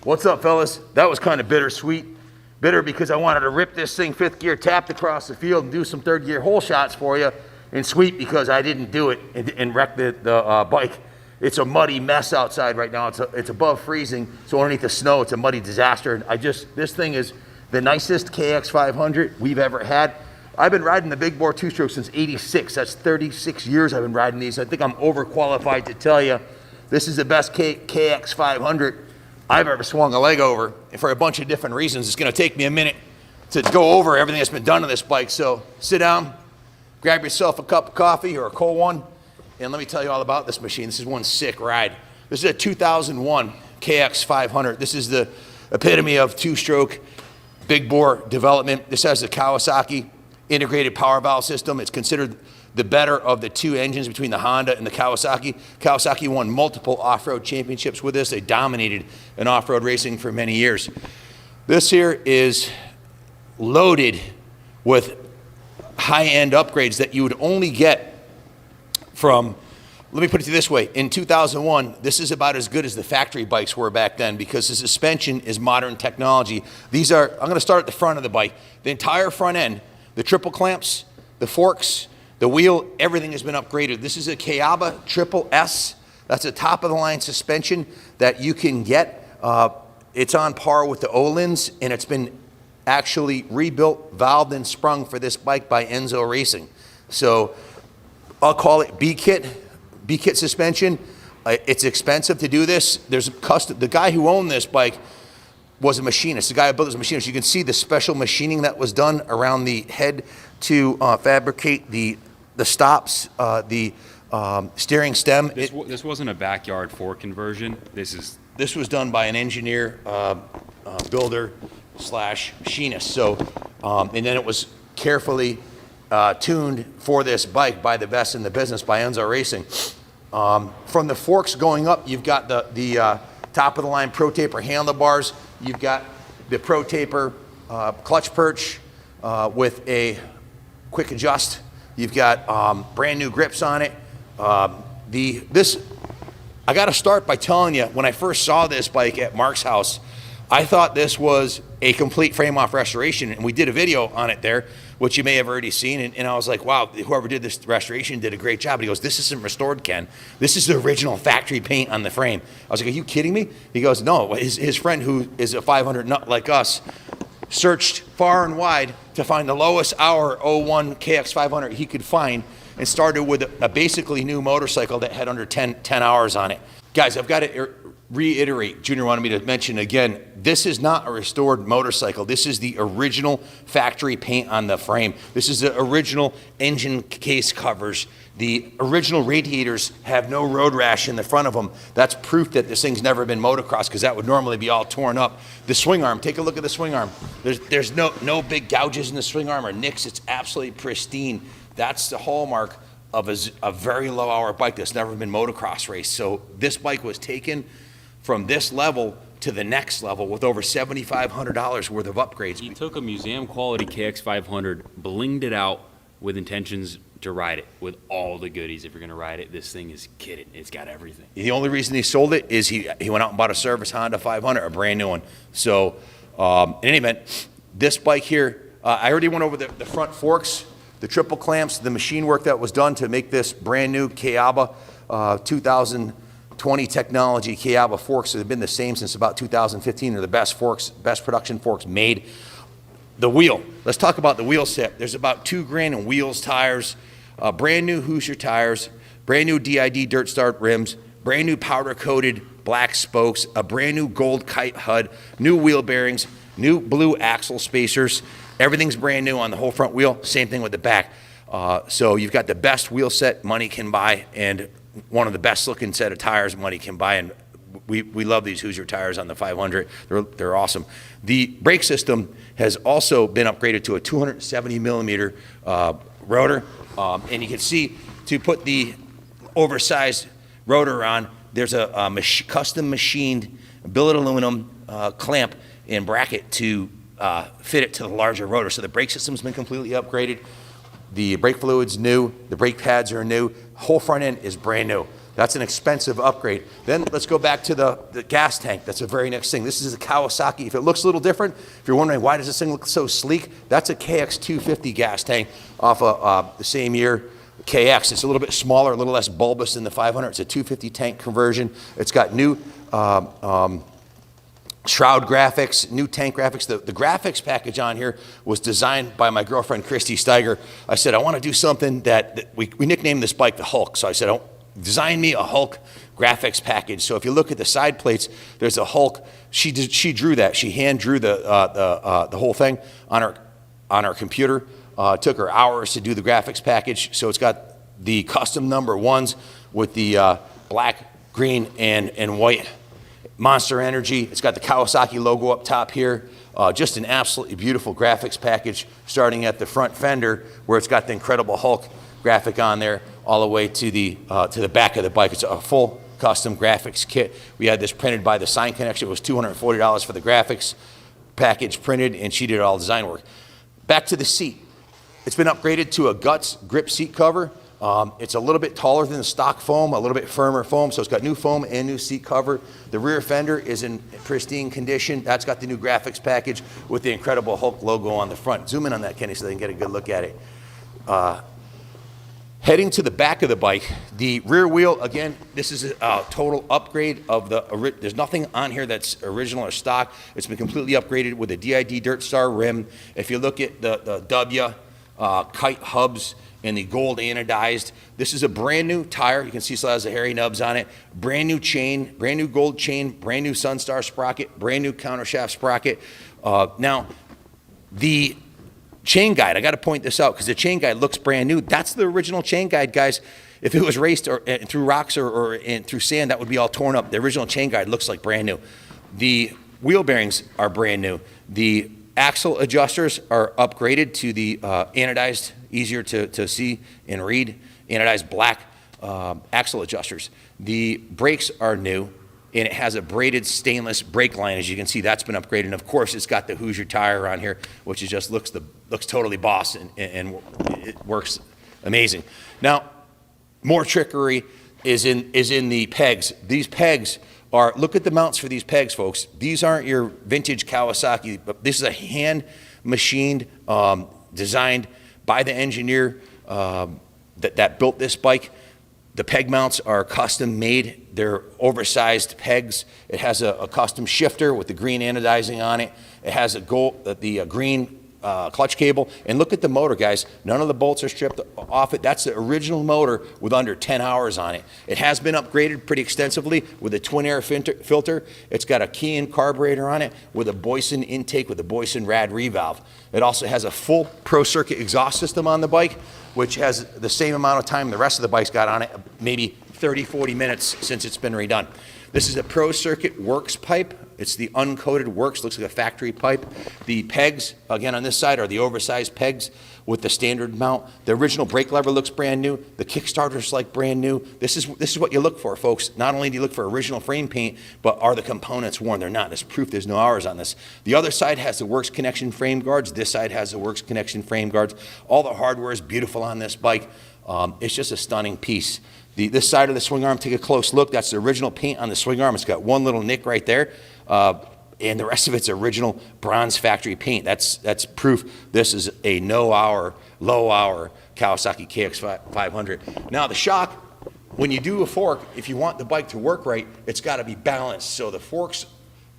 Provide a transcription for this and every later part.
What's up, fellas? That was kind of bittersweet. Bitter because I wanted to rip this thing fifth gear, tapped across the field, and do some third gear hole shots for you. And sweet because I didn't do it and wreck the bike. It's a muddy mess outside right now. It's above freezing, so underneath the snow, it's a muddy disaster. And this thing is the nicest KX500 we've ever had. I've been riding the big bore two-stroke since '86. That's 36 years I've been riding these. I think I'm overqualified to tell you this is the best KX500 I've ever swung a leg over. And for a bunch of different reasons, it's gonna take me a minute to go over everything that's been done to this bike. So sit down, grab yourself a cup of coffee or a cold one, and let me tell you all about this machine. This is one sick ride. This is a 2001 KX500. This is the epitome of two-stroke big bore development. This has the Kawasaki integrated power valve system. It's considered the better of the two engines between the Honda and the Kawasaki. Kawasaki won multiple off-road championships with this. They dominated in off-road racing for many years. This here is loaded with high-end upgrades that you would only get from, let me put it to you this way. In 2001, this is about as good as the factory bikes were back then because the suspension is modern technology. These are, I'm gonna start at the front of the bike. The entire front end, the triple clamps, the forks, the wheel, everything has been upgraded. This is a Kayaba Triple S. That's a top of the line suspension that you can get. It's on par with the Öhlins, and it's been actually rebuilt, valved, and sprung for this bike by Enzo Racing. So I'll call it B-kit suspension. It's expensive to do this. There's a custom, the guy who owned this bike was a machinist. The guy who built this machinist. You can see the special machining that was done around the head to fabricate the stops, the steering stem. This wasn't a backyard fork conversion. This was done by an engineer, builder slash machinist. So, and then it was carefully tuned for this bike by the best in the business, by Enzo Racing. From the forks going up, you've got the top of the line Pro Taper handlebars. You've got the Pro Taper clutch perch with a quick adjust. You've got brand new grips on it. I got to start by telling you, when I first saw this bike at Mark's house, I thought this was a complete frame-off restoration, and we did a video on it there, which you may have already seen, and I was like, wow, whoever did this restoration did a great job. And he goes, this isn't restored, Ken. This is the original factory paint on the frame. I was like, are you kidding me? He goes, no. His friend, who is a 500 nut like us, searched far and wide to find the lowest hour 01 KX500 he could find, and started with a basically new motorcycle that had under 10 hours on it. Guys, I've got to reiterate, Junior wanted me to mention again, this is not a restored motorcycle. This is the original factory paint on the frame. This is the original engine case covers. The original radiators have no road rash in the front of them. That's proof that this thing's never been motocrossed, because that would normally be all torn up. The swing arm, take a look at the swing arm. There's no big gouges in the swing arm or nicks. It's absolutely pristine. That's the hallmark of a very low hour bike that's never been motocross raced. So this bike was taken from this level to the next level with over $7,500 worth of upgrades. He took a museum quality KX500, blinged it out with intentions to ride it with all the goodies. If you're gonna ride it, this thing is kitted. It's got everything. The only reason he sold it is he went out and bought a service Honda 500, a brand new one. So in any event, this bike here, I already went over the front forks, the triple clamps, the machine work that was done to make this brand new Kayaba 2020 technology Kayaba forks. They've been the same since about 2015. They're the best forks, best production forks made. The wheel, let's talk about the wheel set. There's about $2,000 in wheels, tires, brand new Hoosier tires, brand new DID Dirt Start rims, brand new powder coated black spokes, a brand new gold kite HUD, new wheel bearings, new blue axle spacers. Everything's brand new on the whole front wheel. Same thing with the back. So you've got the best wheel set money can buy, and one of the best looking set of tires money can buy. And we love these Hoosier tires on the 500. They're awesome. The brake system has also been upgraded to a 270 millimeter rotor. And you can see, to put the oversized rotor on, there's a custom machined billet aluminum clamp and bracket to fit it to the larger rotor. So the brake system's been completely upgraded. The brake fluid's new. The brake pads are new. Whole front end is brand new. That's an expensive upgrade. Then let's go back to the gas tank. That's the very next thing. This is a Kawasaki. If it looks a little different, if you're wondering why does this thing look so sleek, that's a KX250 gas tank off of the same year KX. It's a little bit smaller, a little less bulbous than the 500. It's a 250 tank conversion. It's got new shroud graphics, new tank graphics. The graphics package on here was designed by my girlfriend, Christy Steiger. I said, I want to do something that we nicknamed this bike the Hulk. So I said, oh, design me a Hulk graphics package. So if you look at the side plates, there's a Hulk. She drew that. She hand drew the whole thing on her computer. It took her hours to do the graphics package. So it's got the custom number ones with the black, green, and white Monster Energy. It's got the Kawasaki logo up top here. Just an absolutely beautiful graphics package, starting at the front fender where it's got the Incredible Hulk graphic on there, all the way to the back of the bike. It's a full custom graphics kit. We had this printed by the Sign Connection. It was $240 for the graphics package printed, and she did all the design work. Back to the seat. It's been upgraded to a Guts grip seat cover. It's a little bit taller than the stock foam, a little bit firmer foam, so it's got new foam and new seat cover. The rear fender is in pristine condition. That's got the new graphics package with the Incredible Hulk logo on the front. Zoom in on that, Kenny, so they can get a good look at it. Heading to the back of the bike, the rear wheel, again, this is a total upgrade of there's nothing on here that's original or stock. It's been completely upgraded with a DID Dirt Star rim. If you look at the W kite hubs and the gold anodized, this is a brand new tire. You can see it still has the hairy nubs on it. Brand new chain, brand new gold chain, brand new Sunstar sprocket, brand new countershaft sprocket. Now, the chain guide, I got to point this out because the chain guide looks brand new. That's the original chain guide, guys. If it was raced or through rocks or through sand, that would be all torn up. The original chain guide looks like brand new. The wheel bearings are brand new. The axle adjusters are upgraded to the anodized, easier to see and read, anodized black axle adjusters. The brakes are new, and it has a braided stainless brake line. As you can see, that's been upgraded. And of course, it's got the Hoosier tire on here, which is just looks totally boss, and it works amazing. Now, more trickery is in the pegs. These pegs are, look at the mounts for these pegs, folks. These aren't your vintage Kawasaki, but this is a hand machined, designed by the engineer that built this bike. The peg mounts are custom made. They're oversized pegs. It has a custom shifter with the green anodizing on it. It has the green clutch cable. And look at the motor, guys. None of the bolts are stripped off it. That's the original motor with under 10 hours on it. It has been upgraded pretty extensively with a twin air filter. It's got a key-in carburetor on it with a Boyson intake with a Boyson rad revalve. It also has a full Pro Circuit exhaust system on the bike, which has the same amount of time the rest of the bike's got on it, maybe 30, 40 minutes since it's been redone. This is a Pro Circuit Works pipe. It's the uncoated Works, looks like a factory pipe. The pegs, again on this side, are the oversized pegs with the standard mount. The original brake lever looks brand new. The Kickstarter's like brand new. This is what you look for, folks. Not only do you look for original frame paint, but are the components worn? They're not. There's proof there's no hours on this. The other side has the Works Connection frame guards. This side has the Works Connection frame guards. All the hardware is beautiful on this bike. It's just a stunning piece. This side of the swing arm, take a close look. That's the original paint on the swing arm. It's got one little nick right there. And the rest of it's original bronze factory paint. That's proof this is a low-hour Kawasaki KX500. Now the shock, when you do a fork, if you want the bike to work right, it's got to be balanced. So the forks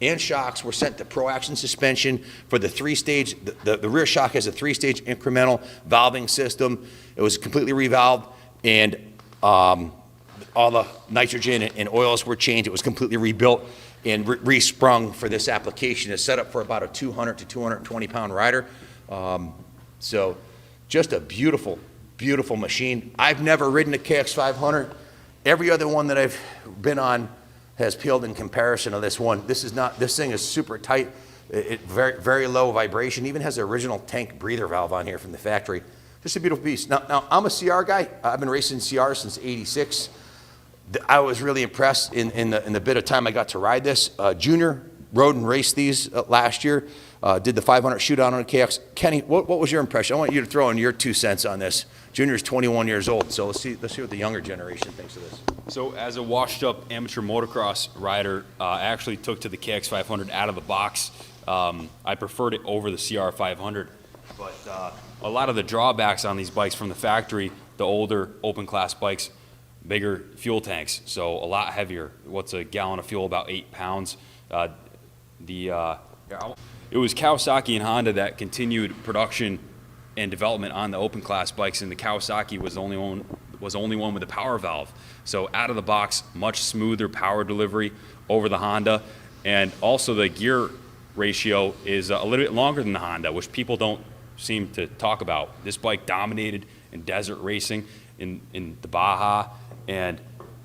and shocks were sent to Pro Action Suspension for the three-stage. The rear shock has a three-stage incremental valving system. It was completely revalved, and all the nitrogen and oils were changed. It was completely rebuilt and resprung for this application. It's set up for about a 200 to 220 pound rider. So just a beautiful, beautiful machine. I've never ridden a KX500. Every other one that I've been on has peeled in comparison to this one. This thing is super tight. Very, very low vibration. Even has the original tank breather valve on here from the factory. Just a beautiful piece. Now I'm a CR guy. I've been racing CR since '86. I was really impressed in the bit of time I got to ride this. Junior rode and raced these last year. Did the 500 shootout on a KX. Kenny, what was your impression? I want you to throw in your 2 cents on this. Junior's 21 years old, so let's see what the younger generation thinks of this. So as a washed-up amateur motocross rider, I actually took to the KX500 out of the box. I preferred it over the CR500, but a lot of the drawbacks on these bikes from the factory, the older open-class bikes, bigger fuel tanks, so a lot heavier. What's a gallon of fuel? About 8 pounds. It was Kawasaki and Honda that continued production and development on the open class bikes, and the Kawasaki was the only one with a power valve. So out of the box, much smoother power delivery over the Honda, and also the gear ratio is a little bit longer than the Honda, which people don't seem to talk about. This bike dominated in desert racing, in the Baja, and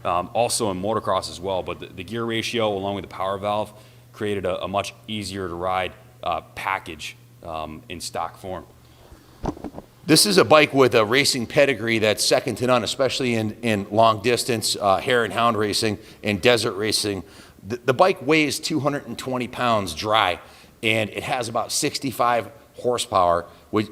also in motocross as well. But the gear ratio, along with the power valve, created a much easier to ride package in stock form. This is a bike with a racing pedigree that's second to none, especially in long distance hare and hound racing and desert racing. The bike weighs 220 pounds dry, and it has about 65 horsepower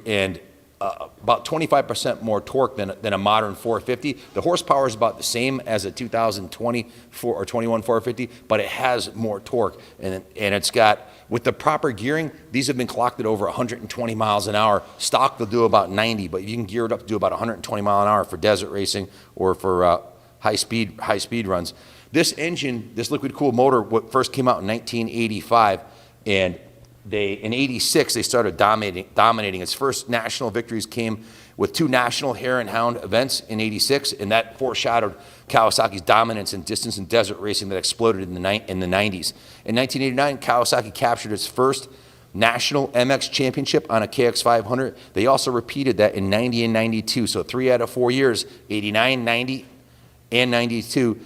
and about 25% more torque than a modern 450. The horsepower is about the same as a 2024 or 21 450, but it has more torque, and it's got, with the proper gearing, these have been clocked at over 120 miles an hour. Stock they'll do about 90, but you can gear it up to do about 120 mile an hour for desert racing or for high speed runs. This engine, this liquid cooled motor, first came out in 1985, and in '86 they started dominating. Its first national victories came with 2 national hare and hound events in '86, and that foreshadowed Kawasaki's dominance in distance and desert racing that exploded in the 90s. In 1989, Kawasaki captured its first national MX championship on a KX500. They also repeated that in 90 and 92, so 3 out of 4 years, 89, 90, and 92,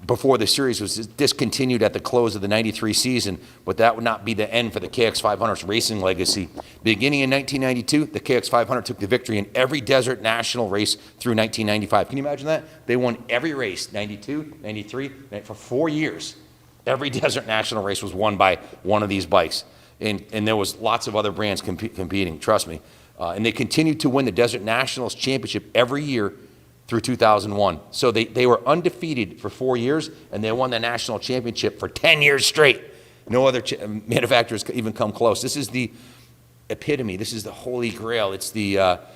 before the series was discontinued at the close of the 93 season, but that would not be the end for the KX500's racing legacy. Beginning in 1992, the KX500 took the victory in every desert national race through 1995. Can you imagine that? They won every race, 92, 93, for 4 years. Every desert national race was won by one of these bikes. And there was lots of other brands competing, trust me. And they continued to win the Desert Nationals Championship every year through 2001. So they were undefeated for 4 years, and they won the national championship for 10 years straight. No other manufacturers could even come close. This is the epitome. This is the holy grail. It's the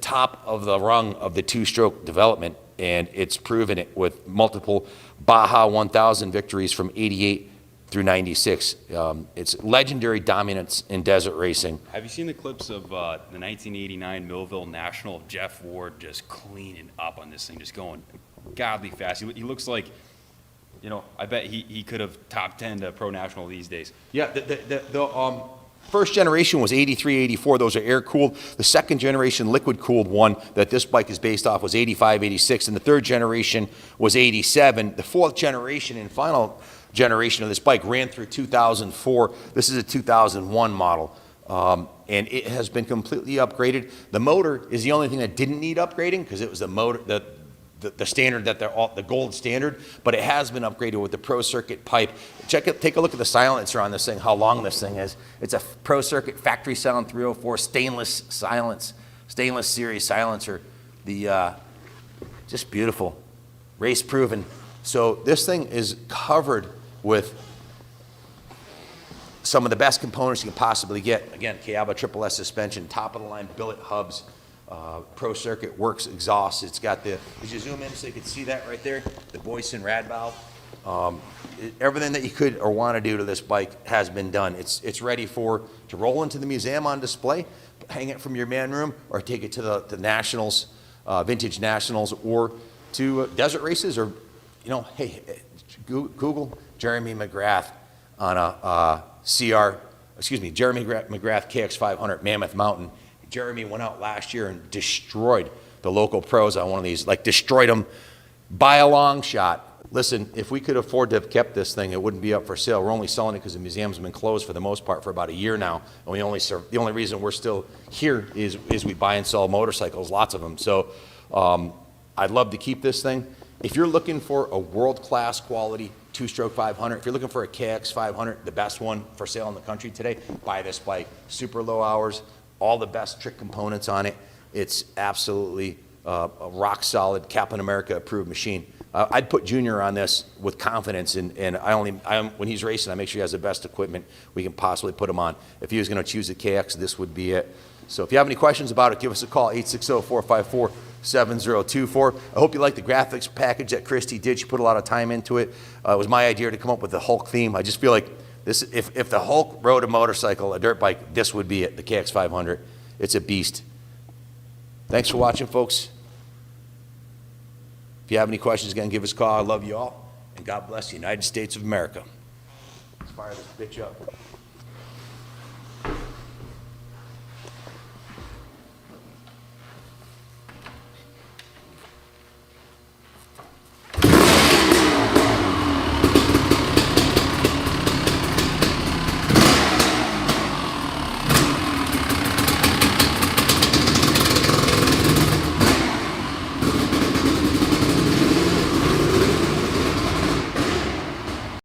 top of the rung of the two-stroke development, and it's proven it with multiple Baja 1000 victories from '88 through '96. It's legendary dominance in desert racing. Have you seen the clips of the 1989 Millville National of Jeff Ward just cleaning up on this thing, just going godly fast? He looks like, I bet he could have top 10 to Pro National these days. Yeah, the first generation was 83, 84. Those are air-cooled. The second generation liquid-cooled one that this bike is based off was 85, 86, and the third generation was 87. The fourth generation and final generation of this bike ran through 2004. This is a 2001 model, and it has been completely upgraded. The motor is the only thing that didn't need upgrading because it was the motor, the standard that the gold standard, but it has been upgraded with the Pro Circuit pipe. Take a look at the silencer on this thing, how long this thing is. It's a Pro Circuit Factory Sound 304 stainless series silencer. Just beautiful, race proven. So this thing is covered with some of the best components you can possibly get. Again, Kawasaki Triple S suspension, top of the line billet hubs, Pro Circuit Works exhaust. It's got did you zoom in so you can see that right there? The Boyson rad valve. Everything that you could or want to do to this bike has been done. It's ready to roll into the museum on display, hang it from your man room, or take it to the nationals, vintage nationals, or to desert races, or hey, Google Jeremy McGrath on Jeremy McGrath KX500 Mammoth Mountain. Jeremy went out last year and destroyed the local pros on one of these, destroyed them by a long shot. Listen, if we could afford to have kept this thing, it wouldn't be up for sale. We're only selling it because the museum's been closed for the most part for about a year now, and the only reason we're still here is we buy and sell motorcycles, lots of them. So I'd love to keep this thing. If you're looking for a world-class quality two-stroke 500, if you're looking for a KX500, the best one for sale in the country today, buy this bike. Super low hours, all the best trick components on it. It's absolutely a rock-solid Kaplan America approved machine. I'd put Junior on this with confidence, and when he's racing, I make sure he has the best equipment we can possibly put him on. If he was going to choose a KX, this would be it. So if you have any questions about it, give us a call, 860-454-7024. I hope you like the graphics package that Christy did. She put a lot of time into it. It was my idea to come up with the Hulk theme. I just feel like this, if the Hulk rode a motorcycle, a dirt bike, this would be it, the KX500. It's a beast. Thanks for watching, folks. If you have any questions, again, give us a call. I love you all, and God bless the United States of America. Let's fire this bitch up.